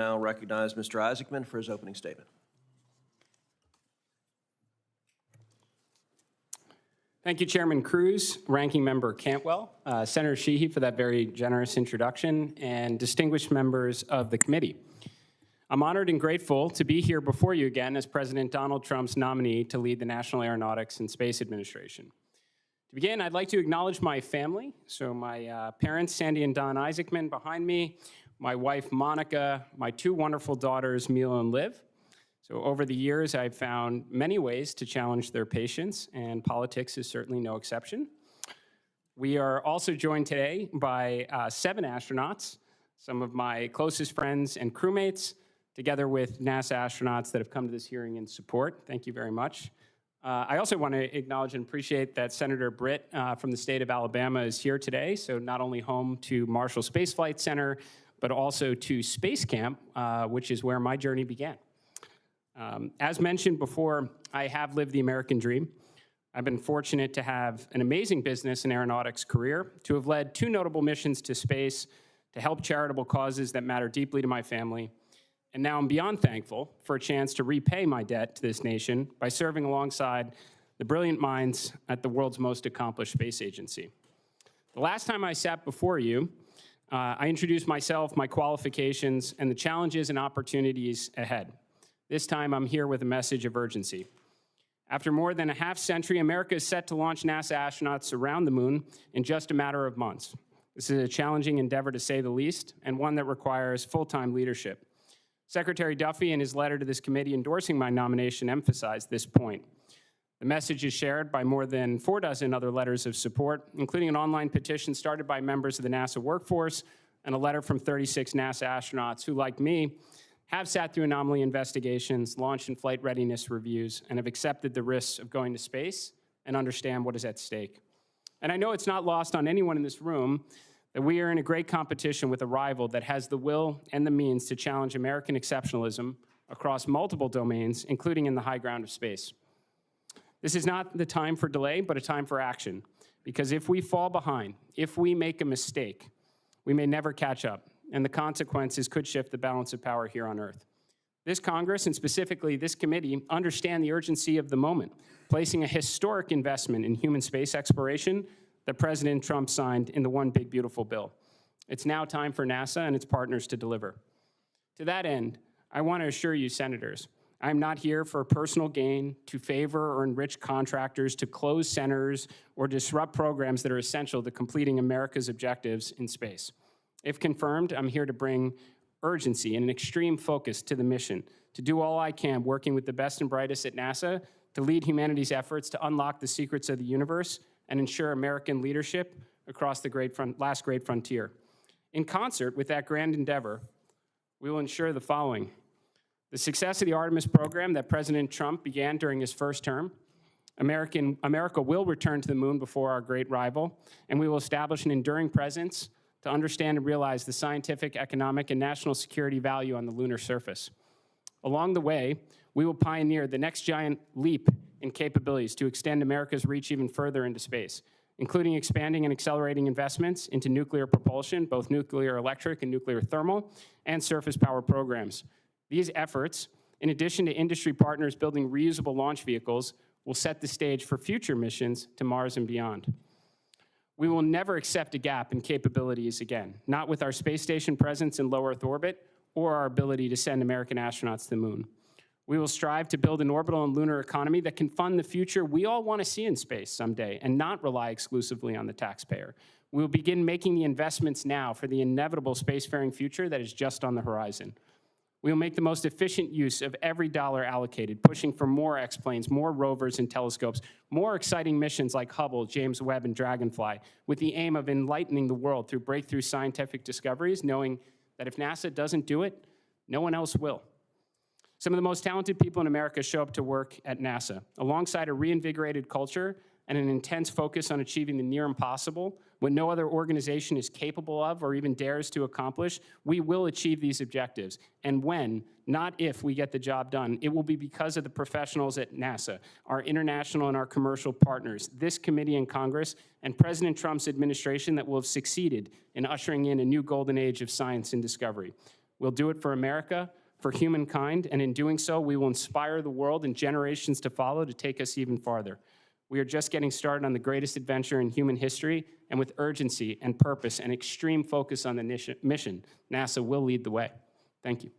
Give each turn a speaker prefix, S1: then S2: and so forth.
S1: Now recognize Mr. Isaacman for his opening statement.
S2: Thank you, Chairman Cruz, Ranking Member Cantwell, Senator Sheehy for that very generous introduction, and distinguished members of the committee. I'm honored and grateful to be here before you again as President Donald Trump's nominee to lead the National Aeronautics and Space Administration. To begin, I'd like to acknowledge my family. So my parents, Sandy and Don Isaacman, behind me, my wife, Monica, my two wonderful daughters, Mila and Liv. So over the years, I've found many ways to challenge their patience, and politics is certainly no exception. We are also joined today by 7 astronauts, some of my closest friends and crewmates, together with NASA astronauts that have come to this hearing in support. Thank you very much. I also want to acknowledge and appreciate that Senator Britt from the state of Alabama is here today, so not only home to Marshall Space Flight Center, but also to Space Camp, which is where my journey began. As mentioned before, I have lived the American dream. I've been fortunate to have an amazing business and aeronautics career, to have led 2 notable missions to space, to help charitable causes that matter deeply to my family. And now I'm beyond thankful for a chance to repay my debt to this nation by serving alongside the brilliant minds at the world's most accomplished space agency. The last time I sat before you, I introduced myself, my qualifications, and the challenges and opportunities ahead. This time, I'm here with a message of urgency. After more than a half-century, America is set to launch NASA astronauts around the moon in just a matter of months. This is a challenging endeavor, to say the least, and one that requires full-time leadership. Secretary Duffy, in his letter to this committee endorsing my nomination, emphasized this point. The message is shared by more than 4 dozen other letters of support, including an online petition started by members of the NASA workforce and a letter from 36 NASA astronauts who, like me, have sat through anomaly investigations, launch and flight readiness reviews, and have accepted the risks of going to space and understand what is at stake. And I know it's not lost on anyone in this room that we are in a great competition with a rival that has the will and the means to challenge American exceptionalism across multiple domains, including in the high ground of space. This is not the time for delay, but a time for action. Because if we fall behind, if we make a mistake, we may never catch up, and the consequences could shift the balance of power here on Earth. This Congress, and specifically this committee, understand the urgency of the moment, placing a historic investment in human space exploration that President Trump signed in the One Big Beautiful Bill. It's now time for NASA and its partners to deliver. To that end, I want to assure you, senators, I'm not here for personal gain, to favor or enrich contractors, to close centers, or disrupt programs that are essential to completing America's objectives in space. If confirmed, I'm here to bring urgency and an extreme focus to the mission, to do all I can working with the best and brightest at NASA to lead humanity's efforts to unlock the secrets of the universe and ensure American leadership across the last great frontier. In concert with that grand endeavor, we will ensure the following: the success of the Artemis program that President Trump began during his first term. America will return to the moon before our great rival, and we will establish an enduring presence to understand and realize the scientific, economic, and national security value on the lunar surface. Along the way, we will pioneer the next giant leap in capabilities to extend America's reach even further into space, including expanding and accelerating investments into nuclear propulsion, both nuclear electric and nuclear thermal, and surface power programs. These efforts, in addition to industry partners building reusable launch vehicles, will set the stage for future missions to Mars and beyond. We will never accept a gap in capabilities again, not with our space station presence in low Earth orbit or our ability to send American astronauts to the moon. We will strive to build an orbital and lunar economy that can fund the future we all want to see in space someday and not rely exclusively on the taxpayer. We will begin making the investments now for the inevitable spacefaring future that is just on the horizon. We will make the most efficient use of every dollar allocated, pushing for more X-planes, more rovers and telescopes, more exciting missions like Hubble, James Webb, and Dragonfly, with the aim of enlightening the world through breakthrough scientific discoveries, knowing that if NASA doesn't do it, no one else will. Some of the most talented people in America show up to work at NASA, alongside a reinvigorated culture and an intense focus on achieving the near impossible, what no other organization is capable of or even dares to accomplish. We will achieve these objectives. And when, not if, we get the job done, it will be because of the professionals at NASA, our international and our commercial partners, this committee in Congress, and President Trump's administration that will have succeeded in ushering in a new golden age of science and discovery. We'll do it for America, for humankind, and in doing so, we will inspire the world and generations to follow to take us even farther. We are just getting started on the greatest adventure in human history, and with urgency and purpose and extreme focus on the mission, NASA will lead the way. Thank you.